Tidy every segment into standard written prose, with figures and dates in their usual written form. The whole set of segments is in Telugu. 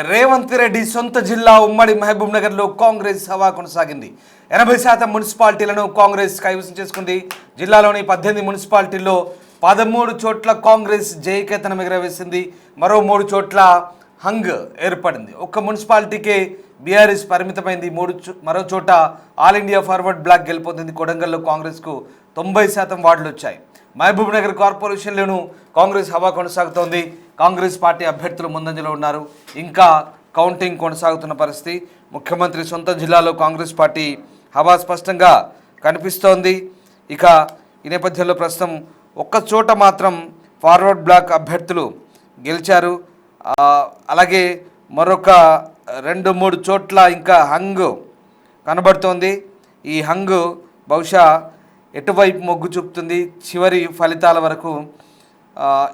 రేవంత్ రెడ్డి సొంత జిల్లా ఉమ్మడి మహబూబ్ నగర్లో కాంగ్రెస్ హవా కొనసాగింది. 80% మున్సిపాలిటీలను కాంగ్రెస్ కైవసం చేసుకుంది. జిల్లాలోని 18 మున్సిపాలిటీల్లో 13 చోట్ల కాంగ్రెస్ జయకేతనం ఎగురవేసింది. మరో 3 చోట్ల హంగ్ ఏర్పడింది. ఒక్క మున్సిపాలిటీకే బీఆర్ఎస్ పరిమితమైంది. మరో చోట ఆల్ ఇండియా ఫార్వర్డ్ బ్లాక్ గెలుపొందింది. కొడంగల్లో కాంగ్రెస్కు 90% వార్డులు వచ్చాయి. మహబూబ్ నగర్ కార్పొరేషన్లోనూ కాంగ్రెస్ హవా కొనసాగుతోంది. కాంగ్రెస్ పార్టీ అభ్యర్థులు ముందంజలో ఉన్నారు. ఇంకా కౌంటింగ్ కొనసాగుతున్న పరిస్థితి. ముఖ్యమంత్రి సొంత జిల్లాలో కాంగ్రెస్ పార్టీ హవా స్పష్టంగా కనిపిస్తోంది. ఇక ఈ నేపథ్యంలో ప్రస్తుతం ఒక్క చోట మాత్రం ఫార్వర్డ్ బ్లాక్ అభ్యర్థులు గెలిచారు. అలాగే మరొక 2-3 చోట్ల ఇంకా హంగ్ కనబడుతోంది. ఈ హంగ్ బహుశా ఎటువైపు మొగ్గు చూపుతుంది, చివరి ఫలితాల వరకు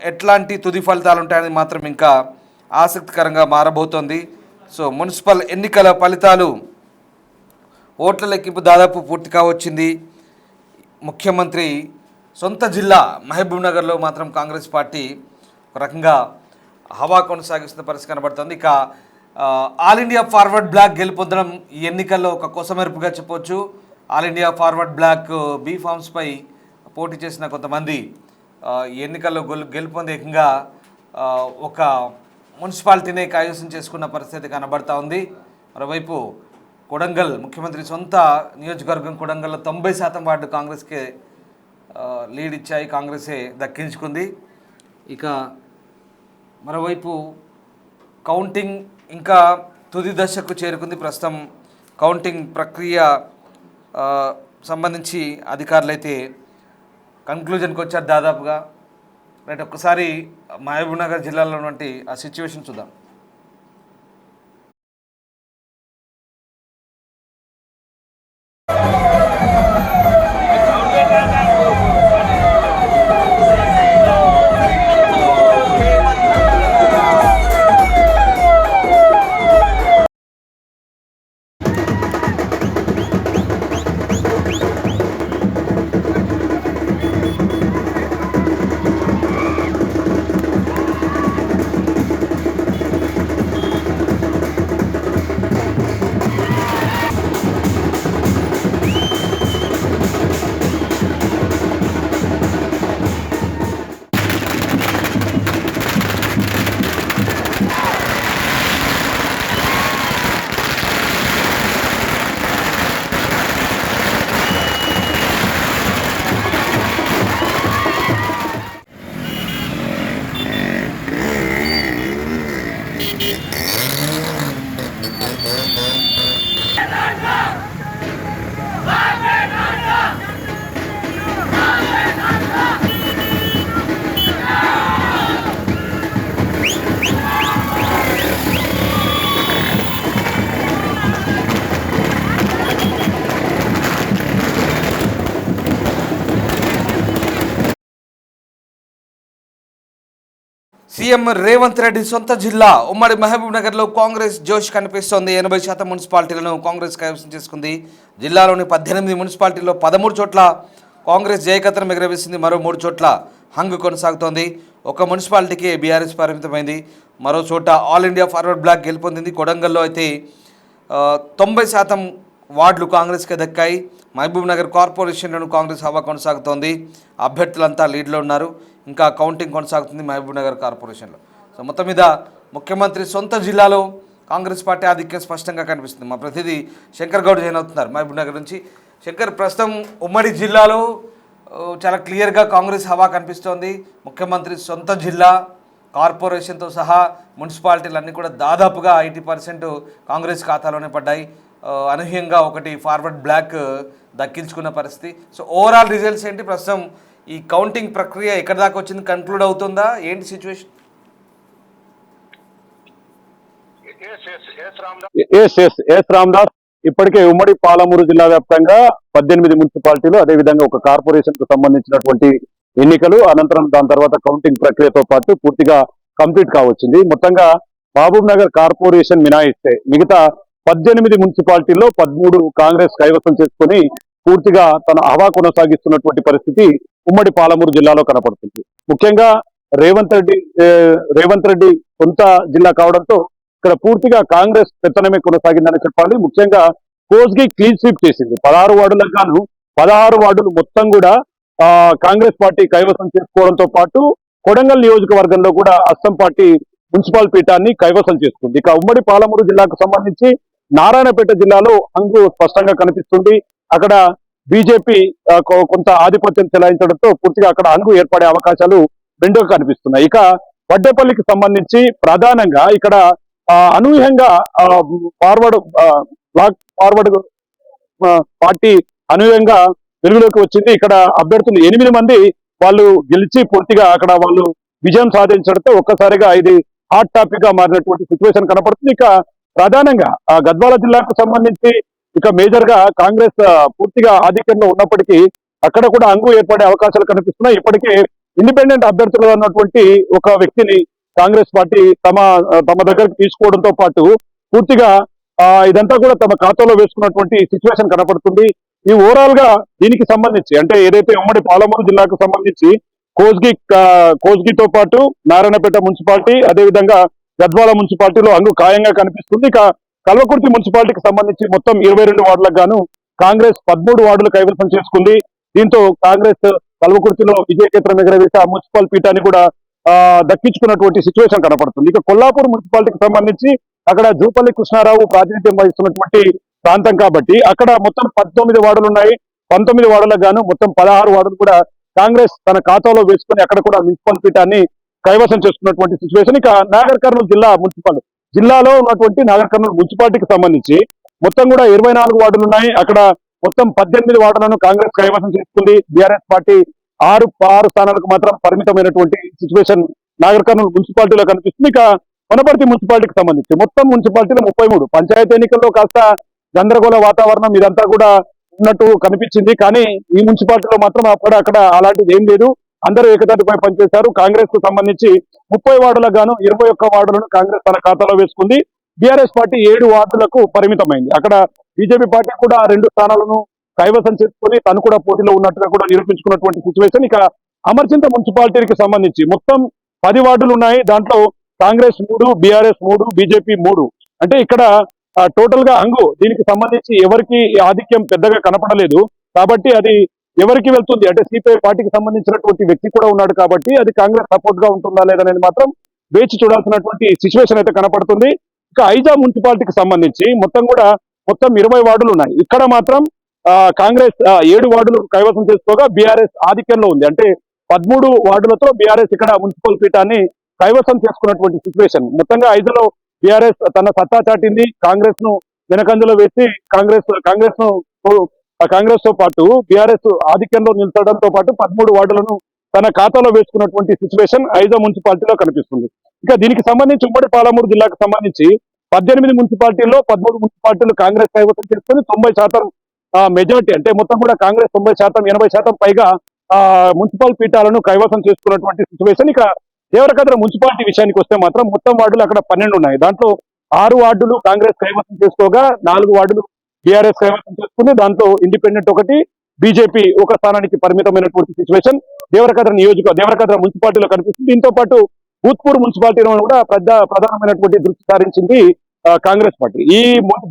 ఎట్లాంటి తుది ఫలితాలు ఉంటాయని మాత్రం ఇంకా ఆసక్తికరంగా మారబోతోంది. సో మున్సిపల్ ఎన్నికల ఫలితాలు ఓట్ల లెక్కింపు దాదాపు పూర్తి కావచ్చింది. ముఖ్యమంత్రి సొంత జిల్లా మహబూబ్ నగర్లో మాత్రం కాంగ్రెస్ పార్టీ ఒక రకంగా హవా కొనసాగిస్తున్న పరిస్థితి కనబడుతుంది. ఇక ఆల్ ఇండియా ఫార్వర్డ్ బ్లాక్ గెలుపొందడం ఈ ఎన్నికల్లో ఒక కొసమెరుపుగా చెప్పవచ్చు. All India Forward Bloc B ఫామ్స్పై పోటీ చేసిన కొంతమంది ఈ ఎన్నికల్లో గెలుపొందే ఏకంగా ఒక మున్సిపాలిటీనే కైవసం చేసుకున్న పరిస్థితి కనబడతా ఉంది. మరోవైపు కొడంగల్ ముఖ్యమంత్రి సొంత నియోజకవర్గం కొడంగల్లో 90% వార్డు కాంగ్రెస్కే లీడ్ ఇచ్చాయి, కాంగ్రెసే దక్కించుకుంది. ఇక మరోవైపు కౌంటింగ్ ఇంకా తుది దశకు చేరుకుంది. ప్రస్తుతం కౌంటింగ్ ప్రక్రియ సంబంధించి అధికారులు అయితే కన్క్లూజన్కి వచ్చారు దాదాపుగా. రైట్, ఒక్కసారి మహబూబ్ నగర్ జిల్లాలో ఉన్నటువంటి ఆ సిచ్యువేషన్ చూద్దాం. సీఎం రేవంత్ రెడ్డి సొంత జిల్లా ఉమ్మడి మహబూబ్ నగర్లో కాంగ్రెస్ జోష్ కనిపిస్తోంది. 80% మున్సిపాలిటీలను కాంగ్రెస్ కైవసం చేసుకుంది. జిల్లాలోని 18 మున్సిపాలిటీల్లో 13 చోట్ల కాంగ్రెస్ జయకేతనం ఎగురవేసింది. మరో 3 చోట్ల హంగ్ కొనసాగుతోంది. ఒక మున్సిపాలిటీకి బీఆర్ఎస్ పరిమితమైంది. మరో చోట ఆల్ ఇండియా ఫార్వర్డ్ బ్లాక్ గెలుపొందింది. కొడంగల్లో అయితే 90% వార్డులు కాంగ్రెస్కే దక్కాయి. మహబూబ్ నగర్ కార్పొరేషన్లోనూ కాంగ్రెస్ హవా కొనసాగుతోంది. అభ్యర్థులంతా లీడ్లో ఉన్నారు. ఇంకా కౌంటింగ్ కొనసాగుతుంది మహబూబ్ నగర్ కార్పొరేషన్లో. సో మొత్తం మీద ముఖ్యమంత్రి సొంత జిల్లాలో కాంగ్రెస్ పార్టీ ఆధిక్యం స్పష్టంగా కనిపిస్తుంది. మా ప్రతినిధి శంకర్ గౌడ్ జాయిన్ అవుతున్నారు మహబూబ్ నగర్ నుంచి. శంకర్, ప్రస్తుతం ఉమ్మడి జిల్లాలో చాలా క్లియర్గా కాంగ్రెస్ హవా కనిపిస్తోంది. ముఖ్యమంత్రి సొంత జిల్లా కార్పొరేషన్తో సహా మున్సిపాలిటీలన్నీ కూడా దాదాపుగా 80% కాంగ్రెస్ ఖాతాలోనే పడ్డాయి. అనూహ్యంగా ఒకటి ఫార్వర్డ్ బ్లాక్ దక్కించుకున్న పరిస్థితి. సో ఓవరాల్ రిజల్ట్స్ ఏంటి? ప్రస్తుతం ఈ కౌంటింగ్ ప్రక్రియ ఎక్కడి దాకా వచ్చింది? కన్క్లూడ్ అవుతుందా? ఏంటి సిచ్యువేషన్? రామ్దాస్, ఇప్పటికే ఉమ్మడి పాలమూరు జిల్లా వ్యాప్తంగా 18 మున్సిపాలిటీలు, అదేవిధంగా ఒక కార్పొరేషన్ కు సంబంధించినటువంటి ఎన్నికలు అనంతరం దాని తర్వాత కౌంటింగ్ ప్రక్రియతో పాటు పూర్తిగా కంప్లీట్ కావచ్చింది. మొత్తంగా మహబూబ్ నగర్ కార్పొరేషన్ మినహాయిస్తే మిగతా 18 మున్సిపాలిటీల్లో 13 కాంగ్రెస్ కైవసం చేసుకుని పూర్తిగా తన హవా కొనసాగిస్తున్నటువంటి పరిస్థితి ఉమ్మడి పాలమూరు జిల్లాలో కనపడుతుంది. ముఖ్యంగా రేవంత్ రెడ్డి సొంత జిల్లా కావడంతో ఇక్కడ పూర్తిగా కాంగ్రెస్ పెత్తనమే కొనసాగిందని చెప్పాలి. ముఖ్యంగా కోస్గి క్లీన్ స్వీప్ చేసింది. 16 వార్డులకు గాను 16 వార్డులు మొత్తం కూడా కాంగ్రెస్ పార్టీ కైవసం చేసుకోవడంతో పాటు కొడంగల్ నియోజకవర్గంలో కూడా అస్సాం పార్టీ మున్సిపల్ పీఠాన్ని కైవసం చేసుకుంది. ఇక ఉమ్మడి పాలమూరు జిల్లాకు సంబంధించి నారాయణపేట జిల్లాలో హంగు స్పష్టంగా కనిపిస్తుంది. అక్కడ బీజేపీ కొంత ఆధిపత్యం చెలాయించడంతో పూర్తిగా అక్కడ హంగు ఏర్పడే అవకాశాలు మెండుగా కనిపిస్తున్నాయి. ఇక వడ్డేపల్లికి సంబంధించి ప్రధానంగా ఇక్కడ అనూహ్యంగా ఫార్వర్డ్ బ్లాక్ ఫార్వర్డ్ పార్టీ అనూహ్యంగా వెలుగులోకి వచ్చింది. ఇక్కడ అభ్యర్థులు 8 మంది వాళ్ళు గెలిచి పూర్తిగా అక్కడ వాళ్ళు విజయం సాధించడంతో ఒక్కసారిగా ఇది హాట్ టాపిక్ గా మారినటువంటి సిచ్యువేషన్ కనపడుతుంది. ఇక ప్రధానంగా గద్వాల జిల్లాకు సంబంధించి ఇక మేజర్ గా కాంగ్రెస్ పూర్తిగా ఆధిక్యంలో ఉన్నప్పటికీ అక్కడ కూడా అంగు ఏర్పడే అవకాశాలు కనిపిస్తున్నాయి. ఇప్పటికే ఇండిపెండెంట్ అభ్యర్థులు అన్నటువంటి ఒక వ్యక్తిని కాంగ్రెస్ పార్టీ తమ దగ్గరకు తీసుకోవడంతో పాటు పూర్తిగా ఇదంతా కూడా తమ ఖాతాలో వేసుకున్నటువంటి సిచ్యువేషన్ కనపడుతుంది. ఈ ఓవరాల్ గా దీనికి సంబంధించి అంటే ఏదైతే ఉమ్మడి పాలమూరు జిల్లాకు సంబంధించి కోస్గితో పాటు నారాయణపేట మున్సిపాలిటీ అదేవిధంగా గద్వాల మున్సిపాలిటీలో అంగు ఖాయంగా కనిపిస్తుంది. ఇక కల్వకుర్తి మున్సిపాలిటీకి సంబంధించి మొత్తం 22 వార్డులకు గాను కాంగ్రెస్ 13 వార్డులు కైవసం చేసుకుంది. దీంతో కాంగ్రెస్ కల్వకుర్తిలో విజయకేతనం ఎగరవేసి ఆ మున్సిపల్ పీఠాన్ని కూడా దక్కించుకున్నటువంటి సిచ్యువేషన్ కనపడుతుంది. ఇక కొల్లాపూర్ మున్సిపాలిటీకి సంబంధించి అక్కడ జూపల్లి కృష్ణారావు ప్రాతినిధ్యం వహిస్తున్నటువంటి ప్రాంతం కాబట్టి అక్కడ మొత్తం 19 వార్డులు ఉన్నాయి. 19 వార్డులకు గాను మొత్తం 16 వార్డులు కూడా కాంగ్రెస్ తన ఖాతాలో వేసుకుని అక్కడ కూడా మున్సిపల్ పీఠాన్ని కైవసం చేసుకున్నటువంటి సిచ్యువేషన్. ఇక నాగర్ కర్నూలు జిల్లాలో ఉన్నటువంటి నాగర్ కర్నూలు మున్సిపాలిటీకి సంబంధించి మొత్తం కూడా 24 వార్డులు ఉన్నాయి. అక్కడ మొత్తం 18 వార్డులను కాంగ్రెస్ కైవసం చేసుకుంది. బీఆర్ఎస్ పార్టీ 6 స్థానాలకు మాత్రం పరిమితమైనటువంటి సిచ్యువేషన్ నాగర్ కర్నూలు మున్సిపాలిటీలో కనిపిస్తుంది. ఇక వనపర్తి మున్సిపాలిటీకి సంబంధించి మొత్తం మున్సిపాలిటీలో 33 పంచాయతీ ఎన్నికల్లో కాస్త గందరగోళ వాతావరణం ఇదంతా కూడా ఉన్నట్టు కనిపించింది. కానీ ఈ మున్సిపాలిటీలో మాత్రం అక్కడ అలాంటిది ఏం లేదు. అందరూ ఏకతాటిపై పనిచేశారు. కాంగ్రెస్ కు సంబంధించి 30 వార్డులకు గాను 21 వార్డులను కాంగ్రెస్ తన ఖాతాలో వేసుకుంది. బీఆర్ఎస్ పార్టీ 7 వార్డులకు పరిమితమైంది. అక్కడ బీజేపీ పార్టీ కూడా 2 స్థానాలను కైవసం చేసుకుని తను కూడా పోటీలో ఉన్నట్టుగా కూడా నిరూపించుకున్నటువంటి సిచ్యువేషన్. ఇక అమర్చింత మున్సిపాలిటీకి సంబంధించి మొత్తం 10 వార్డులు ఉన్నాయి. దాంట్లో కాంగ్రెస్ 3, బీఆర్ఎస్ 3, బీజేపీ 3. అంటే ఇక్కడ టోటల్ గా అంగు దీనికి సంబంధించి ఎవరికి ఆధిక్యం పెద్దగా కనపడలేదు. కాబట్టి అది ఎవరికి వెళ్తుంది అంటే సిపిఐ పార్టీకి సంబంధించినటువంటి వ్యక్తి కూడా ఉన్నాడు కాబట్టి అది కాంగ్రెస్ సపోర్ట్ గా ఉంటుందా లేదనేది మాత్రం వేచి చూడాల్సినటువంటి సిచ్యువేషన్ అయితే కనపడుతుంది. ఇక ఐజా మున్సిపాలిటీకి సంబంధించి మొత్తం 20 వార్డులు ఉన్నాయి. ఇక్కడ మాత్రం కాంగ్రెస్ 7 వార్డులు కైవసం చేసుకోగా బీఆర్ఎస్ ఆధిక్యంలో ఉంది. అంటే 13 వార్డులతో బీఆర్ఎస్ ఇక్కడ మున్సిపల్ పీఠాన్ని కైవసం చేసుకున్నటువంటి సిచ్యువేషన్. మొత్తంగా ఐజాలో బీఆర్ఎస్ తన సత్తా చాటింది. కాంగ్రెస్ ను వెనకంజలో వేసి కాంగ్రెస్ తో పాటు బీఆర్ఎస్ ఆధిక్యంలో నిలచడంతో పాటు 13 వార్డులను తన ఖాతాలో వేసుకున్నటువంటి సిచ్యువేషన్ ఐజా మున్సిపాలిటీలో కనిపిస్తుంది. ఇక దీనికి సంబంధించి ఉమ్మడి పాలమూరు జిల్లాకు సంబంధించి 18 మున్సిపాలిటీల్లో 13 మున్సిపాలిటీలు కాంగ్రెస్ కైవసం చేసుకుని 90% మెజార్టీ అంటే మొత్తం కూడా కాంగ్రెస్ 90%, 80% పైగా మున్సిపల్ పీఠాలను కైవసం చేసుకున్నటువంటి సిచ్యువేషన్. ఇక దేవరకద్ర మున్సిపాలిటీ విషయానికి వస్తే మాత్రం మొత్తం వార్డులు అక్కడ 12 ఉన్నాయి. దాంట్లో 6 వార్డులు కాంగ్రెస్ కైవసం చేసుకోగా 4 వార్డులు బీఆర్ఎస్ కైవసం చేసుకుంది. దాంట్లో ఇండిపెండెంట్ 1, బీజేపీ 1 స్థానానికి పరిమితమైనటువంటి సిచ్యువేషన్ దేవరకద్ర మున్సిపాలిటీలో కనిపిస్తుంది. దీంతో పాటు భూత్పూర్ మున్సిపాలిటీలో కూడా ప్రధానమైనటువంటి దృష్టి సారించింది కాంగ్రెస్ పార్టీ. ఈ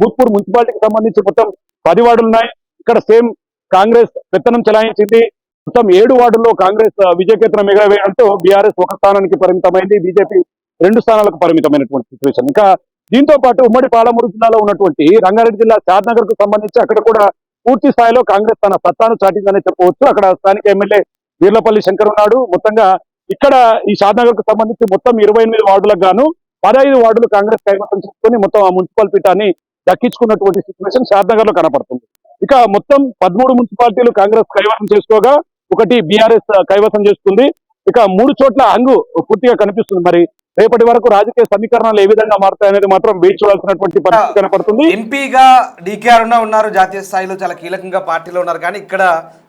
భూత్పూర్ మున్సిపాలిటీకి సంబంధించి మొత్తం 10 వార్డులు ఉన్నాయి. ఇక్కడ సేమ్ కాంగ్రెస్ పెత్తనం చెలాయించింది. మొత్తం 7 వార్డుల్లో కాంగ్రెస్ విజయకేతనం ఎగరవేయడంతో బీఆర్ఎస్ 1 స్థానానికి పరిమితమైంది. బీజేపీ 2 స్థానాలకు పరిమితమైనటువంటి సిచ్యువేషన్. ఇంకా దీంతో పాటు ఉమ్మడి పాలమూరు జిల్లాలో ఉన్నటువంటి రంగారెడ్డి జిల్లా షాద్నగర్ కు సంబంధించి అక్కడ కూడా పూర్తి స్థాయిలో కాంగ్రెస్ తన సత్తాను చాటిందని చెప్పవచ్చు. అక్కడ స్థానిక ఎమ్మెల్యే వీర్లపల్లి శంకర్ ఉన్నాడు. మొత్తంగా ఇక్కడ ఈ షాద్నగర్ కు సంబంధించి మొత్తం 28 వార్డులకు గాను 15 వార్డులు కాంగ్రెస్ కైవసం చేసుకుని మొత్తం ఆ మున్సిపల్ పీఠాన్ని దక్కించుకున్నటువంటి సిచ్యువేషన్ షాద్నగర్ లో కనపడుతుంది. ఇక మొత్తం 13 మున్సిపాలిటీలు కాంగ్రెస్ కైవసం చేసుకోగా 1 బీఆర్ఎస్ కైవసం చేసుకుంది. ఇక 3 చోట్ల అంగు పూర్తిగా కనిపిస్తుంది. మరి రేపటి వరకు రాజకీయ సమీకరణాలు ఏ విధంగా మారుతాయనేది మాత్రం వేచి చూడాల్సినటువంటి పరిస్థితి కనపడుతుంది. ఎంపీగా డీకే అరుణ ఉన్నారు, జాతీయ స్థాయిలో చాలా కీలకంగా పార్టీలో ఉన్నారు. కానీ ఇక్కడ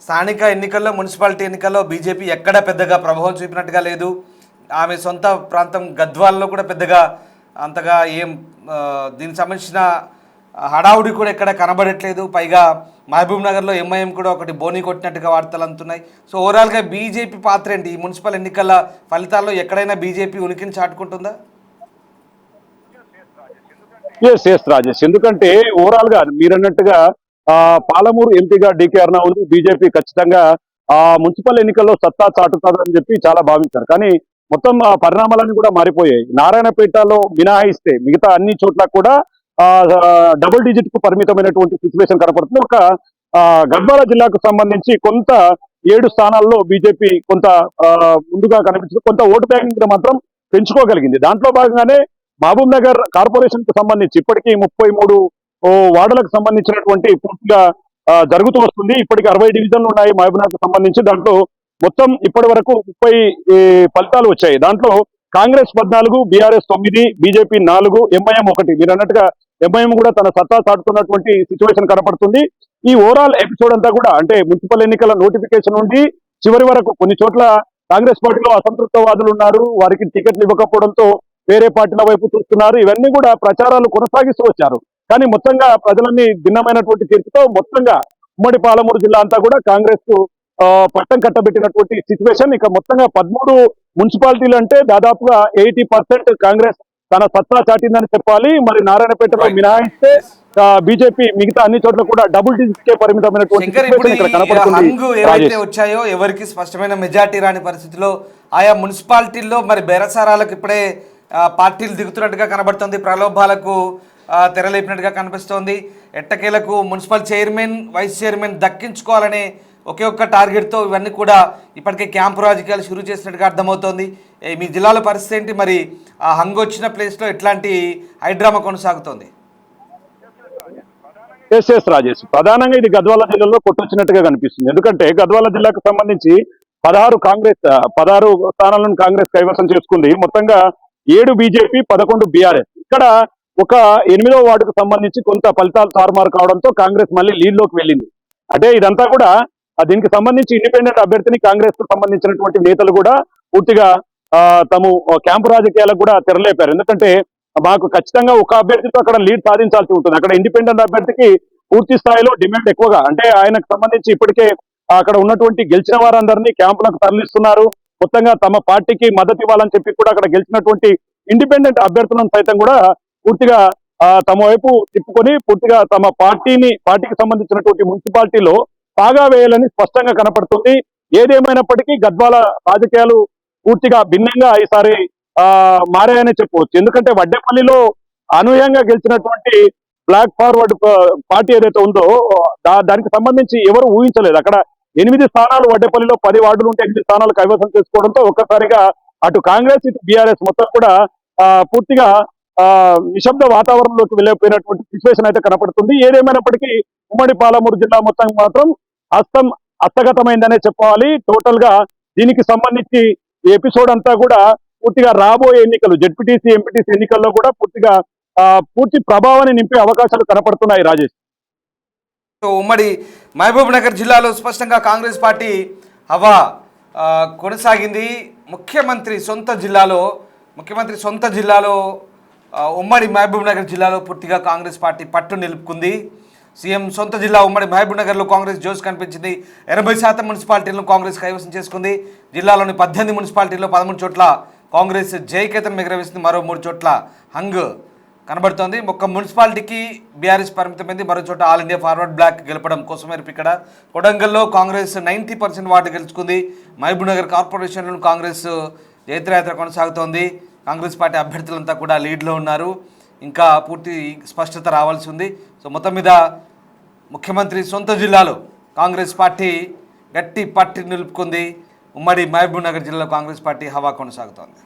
స్థానిక ఎన్నికల్లో, మున్సిపాలిటీ ఎన్నికల్లో బీజేపీ ఎక్కడ పెద్దగా ప్రభావం చూపినట్టుగా లేదు. ఆమె సొంత ప్రాంతం గద్వాల్లో కూడా పెద్దగా అంతగా ఏం దీనికి సంబంధించిన హడావుడి కూడా ఎక్కడ కనబడట్లేదు. పైగా మహబూబ్ నగర్లో ఎంఐఎం కూడా ఒకటి బోని కొట్టినట్టుగా వార్తలు అందుతున్నాయి. సో ఓవరాల్గా బీజేపీ పాత్ర ఏంటి ఈ మున్సిపల్ ఎన్నికల ఫలితాల్లో? ఎక్కడైనా బీజేపీ ఉనికిని చాటుకుంటుందా? ఎస్ రాజేష్, ఎందుకంటే ఓవరాల్ గా మీరన్నట్టుగా పాలమూరు ఎంపీగా డీకే అరుణ ఉంది. బీజేపీ ఖచ్చితంగా మున్సిపల్ ఎన్నికల్లో సత్తా చాటుతుందని చెప్పి చాలా భావించారు. కానీ మొత్తం పరిణామాలన్నీ కూడా మారిపోయాయి. నారాయణపేటలో మినహాయిస్తే మిగతా అన్ని చోట్ల కూడా ఆ, డబుల్ డిజిట్ కు పరిమితమైనటువంటి సిచ్యువేషన్ కనపడుతుంది. ఒక గద్వాల జిల్లాకు సంబంధించి కొంత 7 స్థానాల్లో బీజేపీ కొంత ఆ, ముందుగా కనిపించింది. కొంత ఓటు బ్యాంకింగ్ మాత్రం పెంచుకోగలిగింది. దాంట్లో భాగంగానే మహబూబ్ నగర్ కార్పొరేషన్ కు సంబంధించి ఇప్పటికీ 33 వార్డులకు సంబంధించినటువంటి పూర్తిగా జరుగుతూ వస్తుంది. ఇప్పటికి 60 డివిజన్లు ఉన్నాయి మహబూబ్ నగర్ కు సంబంధించి. దాంట్లో మొత్తం ఇప్పటి వరకు 30 ఫలితాలు వచ్చాయి. దాంట్లో కాంగ్రెస్ 14, బీఆర్ఎస్ 9, బీజేపీ 4, ఎంఐఎం 1. మీరు అన్నట్టుగా ఎంఐఎం కూడా తన సత్తా చాటుతున్నటువంటి సిచ్యువేషన్ కనపడుతుంది. ఈ ఓవరాల్ ఎపిసోడ్ అంతా కూడా అంటే మున్సిపల్ ఎన్నికల నోటిఫికేషన్ నుండి చివరి వరకు కొన్ని చోట్ల కాంగ్రెస్ పార్టీలో అసంతృప్తవాదులు ఉన్నారు. వారికి టికెట్లు ఇవ్వకపోవడంతో వేరే పార్టీల వైపు చూస్తున్నారు. ఇవన్నీ కూడా ప్రచారాలు కొనసాగిస్తూ వచ్చారు. కానీ మొత్తంగా ప్రజలన్నీ భిన్నమైనటువంటి తీర్పుతో మొత్తంగా ఉమ్మడి పాలమూరు జిల్లా అంతా కూడా కాంగ్రెస్ కు పట్టం కట్టబెట్టినటువంటి సిచ్యువేషన్. ఇక మొత్తంగా 13 మున్సిపాలిటీలు అంటే దాదాపుగా 80% కాంగ్రెస్ తన సత్తా చాటిందని చెప్పాలి. మరి నారాయణపేటలో మినహాయిస్తే బీజేపీ మిగతా అన్ని చోట్ల కూడా డబుల్ డిజిట్ కే పరిమితమైనటువంటి శంకర్, ఇప్పుడు ఇక్కడ ఈ కనపడుతుంది. హంగు ఏవైతే వచ్చాయో ఎవరికి స్పష్టమైన మెజార్టీ రాని పరిస్థితిలో ఆయా మున్సిపాలిటీల్లో మరి బేరసారాలకు ఇప్పుడే పార్టీలు దిగుతున్నట్టుగా కనబడుతుంది. ప్రలోభాలకు తెరలేపినట్టుగా కనిపిస్తోంది. ఎట్టకేలకు మున్సిపల్ చైర్మన్, వైస్ చైర్మన్ దక్కించుకోవాలనే ఒకే ఒక్క టార్గెట్తో ఇవన్నీ కూడా ఇప్పటికే క్యాంపు రాజకీయాలు షురూ చేసినట్టుగా అర్థమవుతోంది. మీ జిల్లాలో పరిస్థితి ఏంటి? మరి ఆ హంగు వచ్చిన ప్లేస్లో ఎట్లాంటి హైడ్రామా కొనసాగుతోంది? ఎస్ రాజేష్, ప్రధానంగా ఇది గద్వాల జిల్లాలో కొట్టొచ్చినట్టుగా కనిపిస్తుంది. ఎందుకంటే గద్వాల జిల్లాకు సంబంధించి 16 స్థానాలను కాంగ్రెస్ కైవసం చేసుకుంది. మొత్తంగా 7 బీజేపీ, 11 బీఆర్ఎస్. ఇక్కడ ఒక 8వ వార్డుకు సంబంధించి కొంత ఫలితాలు తారుమారు కావడంతో కాంగ్రెస్ మళ్ళీ లీడ్ లోకి వెళ్ళింది. అంటే ఇదంతా కూడా దీనికి సంబంధించి ఇండిపెండెంట్ అభ్యర్థిని కాంగ్రెస్ కు సంబంధించినటువంటి నేతలు కూడా పూర్తిగా తాము క్యాంపు రాజకీయాలకు కూడా తెరలేపారు. ఎందుకంటే మాకు ఖచ్చితంగా ఒక అభ్యర్థితో అక్కడ లీడ్ సాధించాల్సి ఉంటుంది. అక్కడ ఇండిపెండెంట్ అభ్యర్థికి పూర్తి స్థాయిలో డిమాండ్ ఎక్కువగా, అంటే ఆయనకు సంబంధించి ఇప్పటికే అక్కడ ఉన్నటువంటి గెలిచిన వారందరినీ క్యాంపులకు తరలిస్తున్నారు. మొత్తంగా తమ పార్టీకి మద్దతు ఇవ్వాలని చెప్పి కూడా అక్కడ గెలిచినటువంటి ఇండిపెండెంట్ అభ్యర్థులను సైతం కూడా పూర్తిగా తమ వైపు తిప్పుకొని పూర్తిగా తమ పార్టీకి సంబంధించినటువంటి మున్సిపాలిటీలో బాగా వేయాలని స్పష్టంగా కనపడుతుంది. ఏదేమైనప్పటికీ గద్వాల రాజకీయాలు పూర్తిగా భిన్నంగా ఈసారి మారాయనే చెప్పవచ్చు. ఎందుకంటే వడ్డేపల్లిలో అనూహ్యంగా గెలిచినటువంటి బ్లాక్ ఫార్వర్డ్ పార్టీ ఏదైతే ఉందో దానికి సంబంధించి ఎవరు ఊహించలేదు. అక్కడ 8 స్థానాలు వడ్డేపల్లిలో 10 వార్డులు ఉంటే 8 స్థానాలు కైవసం చేసుకోవడంతో ఒక్కసారిగా అటు కాంగ్రెస్ ఇటు బీఆర్ఎస్ మొత్తం కూడా పూర్తిగా నిశ్శబ్ద వాతావరణంలోకి వెళ్ళిపోయినటువంటి సిచ్యువేషన్ అయితే కనపడుతుంది. ఏదేమైనప్పటికీ ఉమ్మడి పాలమూరు జిల్లా మొత్తం మాత్రం హస్తగతమైందనే చెప్పాలి. టోటల్ గా దీనికి సంబంధించి ఎపిసోడ్ అంతా కూడా పూర్తిగా రాబోయే ఎన్నికలు జెడ్పీటీసీ, ఎంపీటీసీ ఎన్నికల్లో కూడా పూర్తి ప్రభావాన్ని నింపే అవకాశాలు కనపడుతున్నాయి. రాజేష్, ఉమ్మడి మహబూబ్ నగర్ జిల్లాలో స్పష్టంగా కాంగ్రెస్ పార్టీ హవా కొనసాగింది. ముఖ్యమంత్రి సొంత జిల్లాలో ఉమ్మడి మహబూబ్ నగర్ జిల్లాలో పూర్తిగా కాంగ్రెస్ పార్టీ పట్టు నిలుపుకుంది. సీఎం సొంత జిల్లా ఉమ్మడి మహబూబ్ నగర్లో కాంగ్రెస్ జోష్ కనిపించింది. 80% మున్సిపాలిటీలను కాంగ్రెస్ కైవసం చేసుకుంది. జిల్లాలోని 18 మున్సిపాలిటీల్లో 13 చోట్ల కాంగ్రెస్ జయకేతనం ఎగరవేసింది. మరో 3 చోట్ల హంగ్ కనబడుతోంది. ఒక్క మున్సిపాలిటీకి బీఆర్ఎస్ పరిమితమైంది. మరో చోట ఆల్ ఇండియా ఫార్వర్డ్ బ్లాక్ గెలపడం కోసమేపు ఇక్కడ కొడంగల్లో కాంగ్రెస్ 90% వార్డు గెలుచుకుంది. మహబూబ్ నగర్ కార్పొరేషన్లను కాంగ్రెస్ జైత్రయాత్ర కొనసాగుతోంది. కాంగ్రెస్ పార్టీ అభ్యర్థులంతా కూడా లీడ్లో ఉన్నారు. ఇంకా పూర్తి స్పష్టత రావాల్సి ఉంది. సో మొత్తం మీద ముఖ్యమంత్రి సొంత జిల్లాలో కాంగ్రెస్ పార్టీ గట్టి పట్టి నిలుపుకుంది. ఉమ్మడి మహబూబ్ నగర్ జిల్లాలో కాంగ్రెస్ పార్టీ హవా కొనసాగుతోంది.